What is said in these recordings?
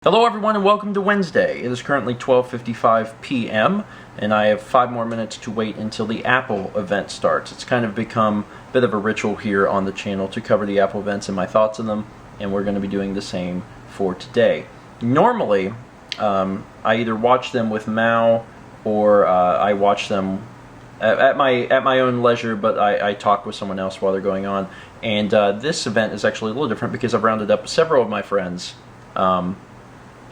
Hello everyone and welcome to Wednesday. It is currently 12:55 p.m. and I have 5 more minutes to wait until the Apple event starts. It's kind of become a bit of a ritual here on the channel to cover the Apple events and my thoughts on them, and we're going to be doing the same for today. Normally, I either watch them with Mao or I watch them at my own leisure, but I talk with someone else while they're going on. And this event is actually a little different because I've rounded up several of my friends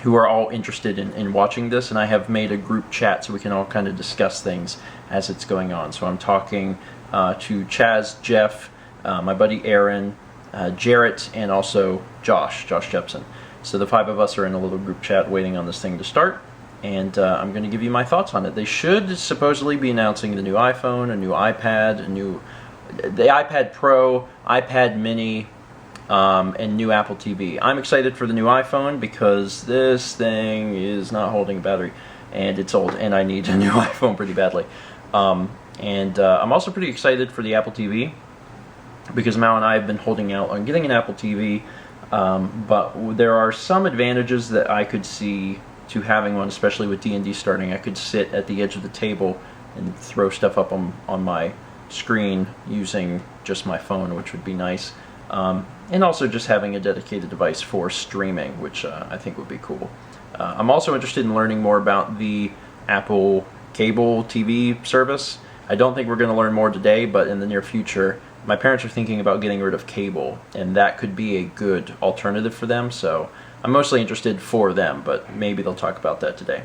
who are all interested in watching this, and I have made a group chat so we can all kind of discuss things as it's going on. So I'm talking to Chaz, Jeff, my buddy Aaron, Jarrett, and also Josh Jepson. So the 5 of us are in a little group chat waiting on this thing to start, and I'm going to give you my thoughts on it. They should supposedly be announcing the new iPhone, a new iPad, the iPad Pro, iPad Mini, and new Apple TV. I'm excited for the new iPhone because this thing is not holding a battery, and it's old, and I need a new iPhone pretty badly. I'm also pretty excited for the Apple TV because Mao and I have been holding out on getting an Apple TV, but there are some advantages that I could see to having one, especially with D&D starting. I could sit at the edge of the table and throw stuff up on my screen using just my phone, which would be nice. And also just having a dedicated device for streaming, which I think would be cool. I'm also interested in learning more about the Apple cable TV service. I don't think we're going to learn more today, but in the near future, my parents are thinking about getting rid of cable, and that could be a good alternative for them, so I'm mostly interested for them, but maybe they'll talk about that today.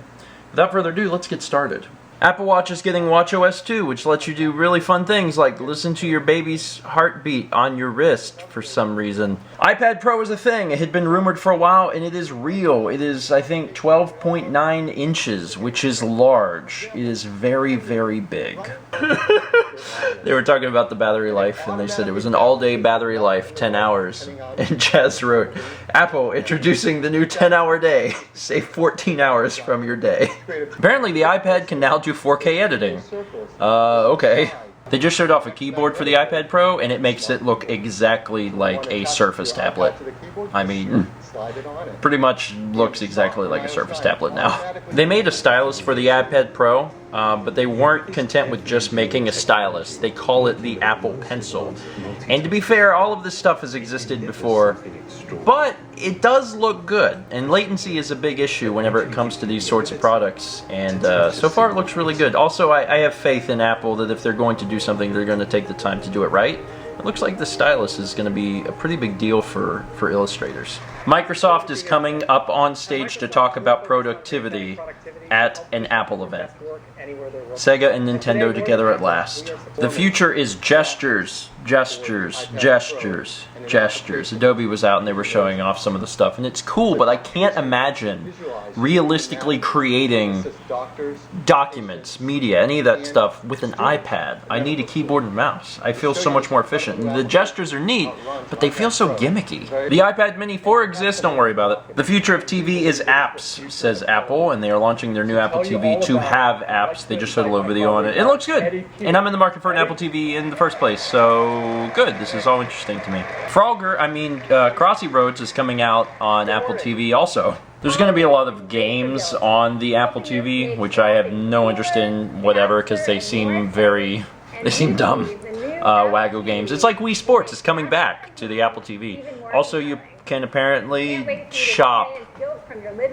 Without further ado, let's get started. Apple Watch is getting watchOS 2, which lets you do really fun things like listen to your baby's heartbeat on your wrist for some reason. iPad Pro is a thing. It had been rumored for a while, and it is real. It is, I think, 12.9 inches, which is large. It is very, very big. They were talking about the battery life, and they said it was an all-day battery life, 10 hours. And Chaz wrote, Apple introducing the new 10-hour day. Save 14 hours from your day. Apparently, the iPad can now do 4K editing. Okay. They just showed off a keyboard for the iPad Pro, and it makes it look exactly like a Surface tablet. I mean, pretty much looks exactly like a Surface tablet now. They made a stylus for the iPad Pro, but they weren't content with just making a stylus. They call it the Apple Pencil. And to be fair, all of this stuff has existed before, but it does look good. And latency is a big issue whenever it comes to these sorts of products, and so far it looks really good. Also, I have faith in Apple that if they're going to do something, they're going to take the time to do it right. It looks like the stylus is going to be a pretty big deal for illustrators. Microsoft is coming up on stage to talk about productivity at an Apple event. Sega and Nintendo together at last. The future is gestures, gestures, gestures, gestures. Adobe was out and they were showing off some of the stuff, and it's cool, but I can't imagine realistically creating documents, media, any of that stuff with an iPad. I need a keyboard and mouse. I feel so much more efficient. And the gestures are neat, but they feel so gimmicky. The iPad Mini 4 exists, don't worry about it. The future of TV is apps, says Apple, and they are launching their new Apple TV to have apps. They just showed a little video on it. It looks good, and I'm in the market for an Apple TV in the first place, so good. This is all interesting to me. Crossy Roads is coming out on Apple TV also. There's going to be a lot of games on the Apple TV, which I have no interest in, whatever, because they seem dumb. Waggle games. It's like Wii Sports is coming back to the Apple TV. Also, you can apparently shop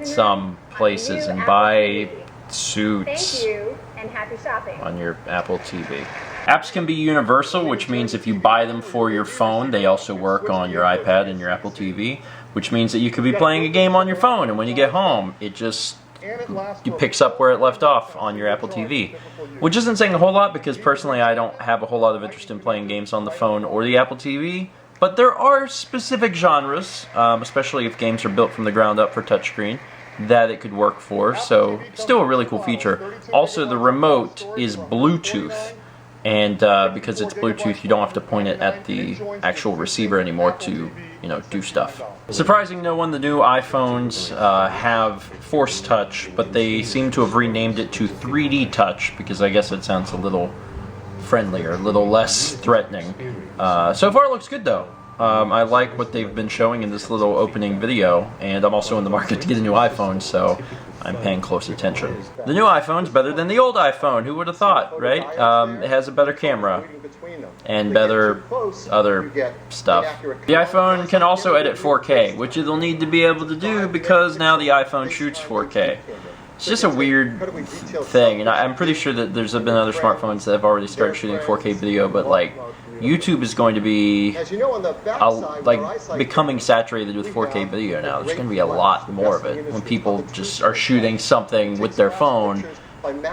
some places and buy suits on your Apple TV. Apps can be universal, which means if you buy them for your phone, they also work on your iPad and your Apple TV, which means that you could be playing a game on your phone, and when you get home, it picks up where it left off on your Apple TV. Which isn't saying a whole lot, because personally I don't have a whole lot of interest in playing games on the phone or the Apple TV, but there are specific genres, especially if games are built from the ground up for touchscreen, that it could work for, so still a really cool feature. Also, the remote is Bluetooth, and because it's Bluetooth, you don't have to point it at the actual receiver anymore to, do stuff. Surprising no one, the new iPhones have Force Touch, but they seem to have renamed it to 3D Touch, because I guess it sounds a little friendlier, a little less threatening. So far it looks good though. I like what they've been showing in this little opening video, and I'm also in the market to get a new iPhone, so I'm paying close attention. The new iPhone's better than the old iPhone, who would have thought, right? It has a better camera and better other stuff. The iPhone can also edit 4K, which it'll need to be able to do because now the iPhone shoots 4K. It's just a weird thing, and I'm pretty sure that there's been other smartphones that have already started shooting 4K video, but like YouTube is going to be becoming saturated with 4K video now. There's going to be a lot more of it. When people just are shooting something with their phone,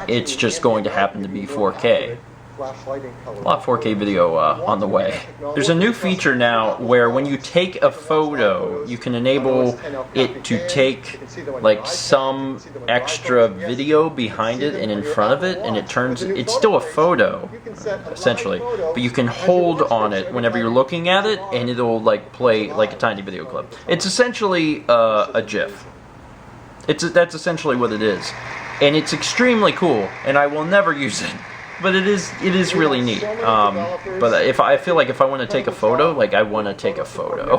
it's just going to happen to be 4K. A lot of 4K video on the way. There's a new feature now where when you take a photo, you can enable it to take like some extra video behind it and in front of it, and it's still a photo, essentially, but you can hold on it whenever you're looking at it, and it'll like play like a tiny video clip. It's essentially a GIF. That's essentially what it is, and it's extremely cool, and I will never use it. But it is really neat. But I feel like if I want to take a photo, like I want to take a photo,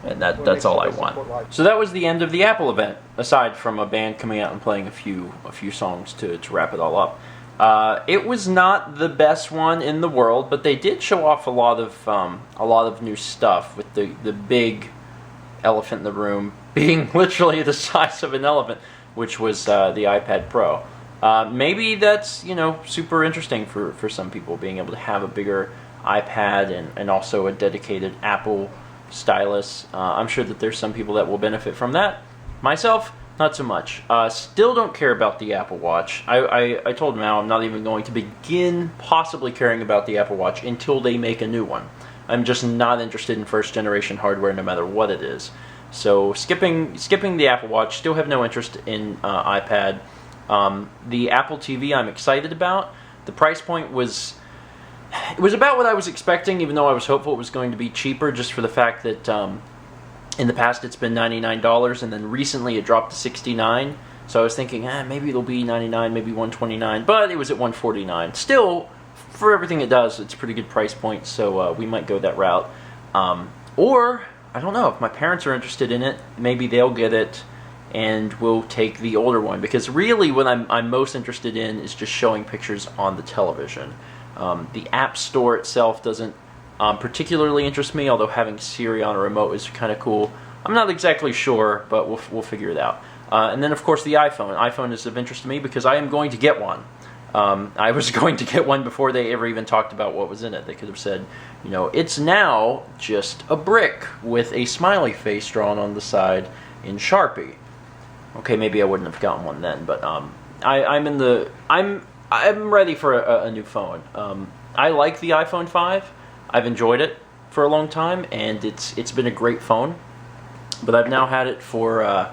and that's all I want. So that was the end of the Apple event. Aside from a band coming out and playing a few songs to wrap it all up, it was not the best one in the world, but they did show off a lot of new stuff, with the big elephant in the room being literally the size of an elephant, which was the iPad Pro. Maybe that's, super interesting for some people, being able to have a bigger iPad and also a dedicated Apple stylus. I'm sure that there's some people that will benefit from that. Myself, not so much. Still don't care about the Apple Watch. I told Mal I'm not even going to begin possibly caring about the Apple Watch until they make a new one. I'm just not interested in first generation hardware no matter what it is. So skipping the Apple Watch, still have no interest in iPad. The Apple TV I'm excited about. The price point was about what I was expecting, even though I was hopeful it was going to be cheaper, just for the fact that in the past it's been $99, and then recently it dropped to $69. So I was thinking, maybe it'll be $99, maybe $129, but it was at $149. Still, for everything it does, it's a pretty good price point, so we might go that route. Or, I don't know, if my parents are interested in it, maybe they'll get it, and we'll take the older one, because really what I'm most interested in is just showing pictures on the television. The App Store itself doesn't particularly interest me, although having Siri on a remote is kind of cool. I'm not exactly sure, but we'll figure it out. And then of course the iPhone. iPhone is of interest to me because I am going to get one. I was going to get one before they ever even talked about what was in it. They could have said, it's now just a brick with a smiley face drawn on the side in Sharpie. Okay, maybe I wouldn't have gotten one then, but I'm ready for a new phone. I like the iPhone 5. I've enjoyed it for a long time, and it's been a great phone. But I've now had it for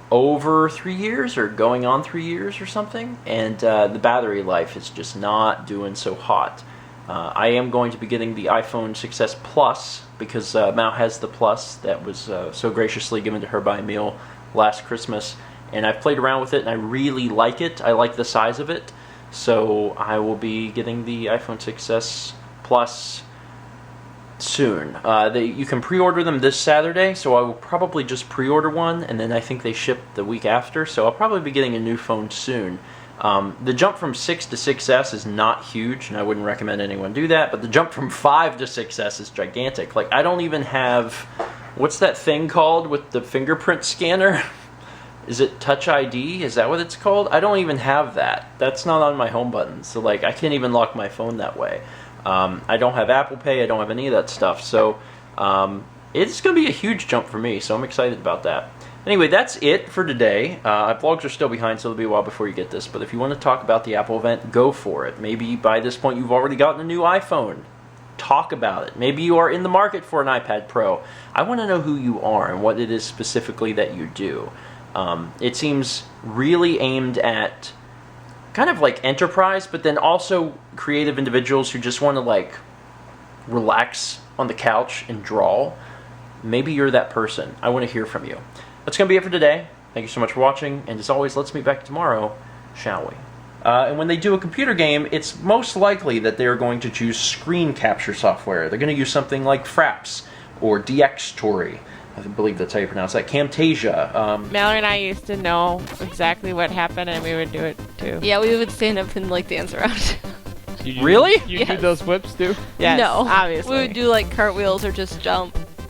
over 3 years, or going on 3 years or something, and the battery life is just not doing so hot. I am going to be getting the iPhone 6s Plus, because Mal has the Plus that was so graciously given to her by Emil last Christmas, and I've played around with it and I really like it. I like the size of it, so I will be getting the iPhone 6s Plus soon. You can pre-order them this Saturday, so I will probably just pre-order one, and then I think they ship the week after, so I'll probably be getting a new phone soon. The jump from 6 to 6S is not huge, and I wouldn't recommend anyone do that, but the jump from 5 to 6S is gigantic. Like, I don't even have... What's that thing called with the fingerprint scanner? Is it Touch ID? Is that what it's called? I don't even have that. That's not on my home button, so like I can't even lock my phone that way. I don't have Apple Pay, I don't have any of that stuff, so it's going to be a huge jump for me, so I'm excited about that. Anyway, that's it for today. Vlogs are still behind, so it'll be a while before you get this, but if you want to talk about the Apple event, go for it. Maybe by this point you've already gotten a new iPhone. Talk about it. Maybe you are in the market for an iPad Pro. I want to know who you are and what it is specifically that you do. It seems really aimed at kind of like enterprise, but then also creative individuals who just want to like relax on the couch and draw. Maybe you're that person. I want to hear from you. That's going to be it for today. Thank you so much for watching, and as always, let's meet back tomorrow, shall we? And when they do a computer game, it's most likely that they're going to choose screen capture software. They're going to use something like Fraps, or DX Tory. I believe that's how you pronounce that. Camtasia. Mallory and I used to know exactly what happened, and we would do it too. Yeah, we would stand up and like dance around. Really? You do Yes. those flips too? Yes, No, obviously. we would do like cartwheels or just jump.